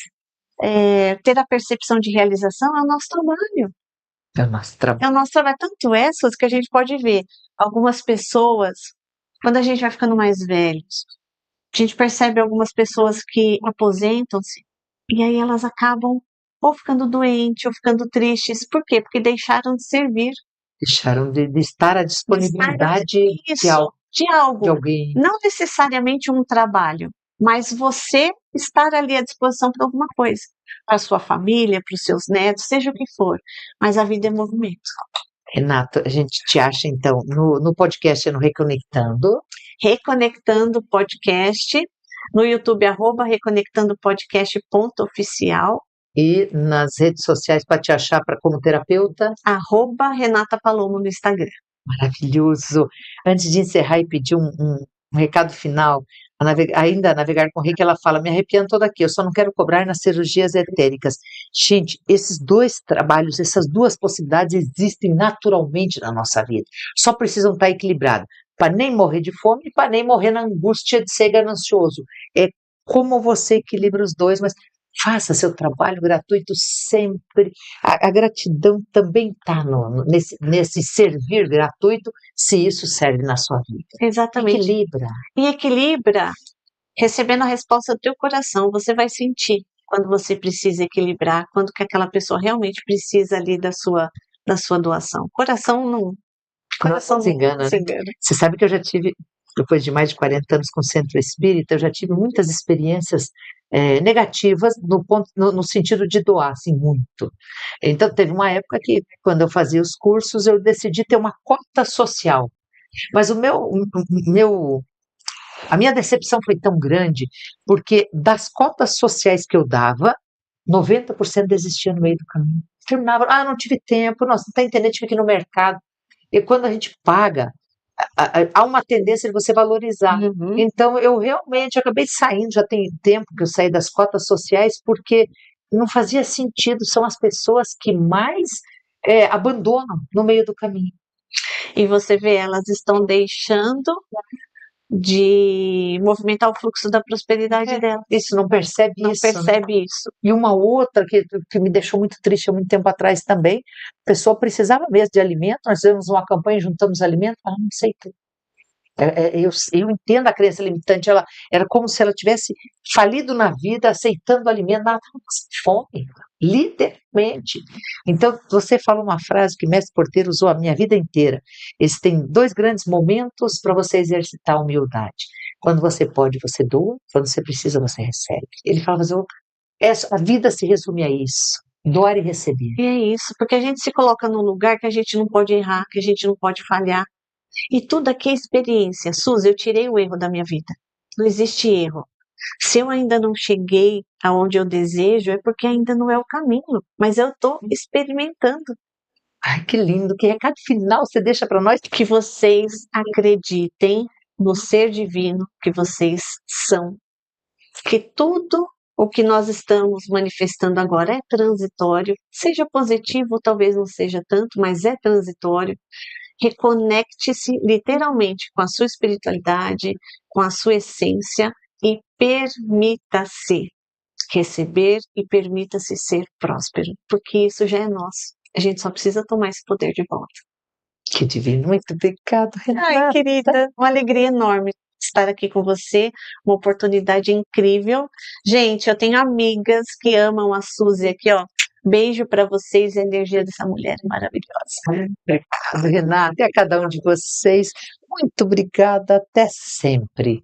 ter a percepção de realização é o nosso trabalho. É o nosso trabalho. É o nosso trabalho. Tanto é, que a gente pode ver algumas pessoas, quando a gente vai ficando mais velhos, a gente percebe algumas pessoas que aposentam-se e aí elas acabam ou ficando doentes ou ficando tristes. Por quê? Porque deixaram de servir. Deixaram de estar à disponibilidade de alguém. Não necessariamente um trabalho, mas você estar ali à disposição para alguma coisa. Para a sua família, para os seus netos, seja o que for. Mas a vida é movimento. Renata, a gente te acha então no podcast, no Reconectando. Reconectando Podcast, no YouTube, @reconectandopodcast.oficial. E nas redes sociais para te achar como terapeuta? @Renata Palomo no Instagram. Maravilhoso. Antes de encerrar e pedir um recado final, ainda a Navegar com Reiki, ela fala, me arrepiando toda aqui, eu só não quero cobrar nas cirurgias etéricas. Gente, esses dois trabalhos, essas duas possibilidades existem naturalmente na nossa vida. Só precisam estar equilibrados, para nem morrer de fome e para nem morrer na angústia de ser ganancioso. É como você equilibra os dois, mas faça seu trabalho gratuito sempre. A gratidão também está nesse servir gratuito, se isso serve na sua vida. Exatamente. Equilibra. E equilibra recebendo a resposta do teu coração. Você vai sentir quando você precisa equilibrar, quando que aquela pessoa realmente precisa ali da sua doação. Coração não se engana. Você sabe que eu já tive, depois de mais de 40 anos com o Centro Espírita, eu já tive muitas experiências negativas no sentido de doar, assim, muito. Então, teve uma época que, quando eu fazia os cursos, eu decidi ter uma cota social. Mas a minha decepção foi tão grande, porque das cotas sociais que eu dava, 90% desistia no meio do caminho. Terminava, não tive tempo, nossa, não está entendendo, tive que ir no mercado. E quando a gente paga, há uma tendência de você valorizar. Uhum. Então, eu realmente acabei saindo, já tem tempo que eu saí das cotas sociais, porque não fazia sentido, são as pessoas que mais abandonam no meio do caminho. E você vê, elas estão deixando de movimentar o fluxo da prosperidade dela. Isso, não percebe isso. E uma outra que me deixou muito triste há muito tempo atrás também, a pessoa precisava mesmo de alimento, nós fizemos uma campanha, juntamos alimento, ela não aceitou. Eu entendo a crença limitante, ela era como se ela tivesse falido na vida, aceitando o alimento, ela estava com fome, literalmente. Então, você fala uma frase que o mestre Porteiro usou a minha vida inteira. Eles têm dois grandes momentos para você exercitar a humildade. Quando você pode, você doa, quando você precisa, você recebe. Ele fala, a vida se resume a isso. Doar e receber. E é isso, porque a gente se coloca num lugar que a gente não pode errar, que a gente não pode falhar. E tudo aqui é experiência. Suzy, eu tirei o erro da minha vida. Não existe erro. Se eu ainda não cheguei aonde eu desejo, é porque ainda não é o caminho. Mas eu estou experimentando. Ai, que lindo. Que recado final você deixa para nós? Que vocês acreditem no ser divino que vocês são. Que tudo o que nós estamos manifestando agora é transitório. Seja positivo, talvez não seja tanto, mas é transitório. Reconecte-se literalmente com a sua espiritualidade, com a sua essência e permita-se receber e permita-se ser próspero, porque isso já é nosso. A gente só precisa tomar esse poder de volta. Que divino. Muito obrigada, Ai, Renata. querida, uma alegria enorme estar aqui com você, uma oportunidade incrível. Gente, eu tenho amigas que amam a Suzy aqui, ó. Beijo para vocês e a energia dessa mulher maravilhosa. Obrigada, Renata, e a cada um de vocês. Muito obrigada. Até sempre.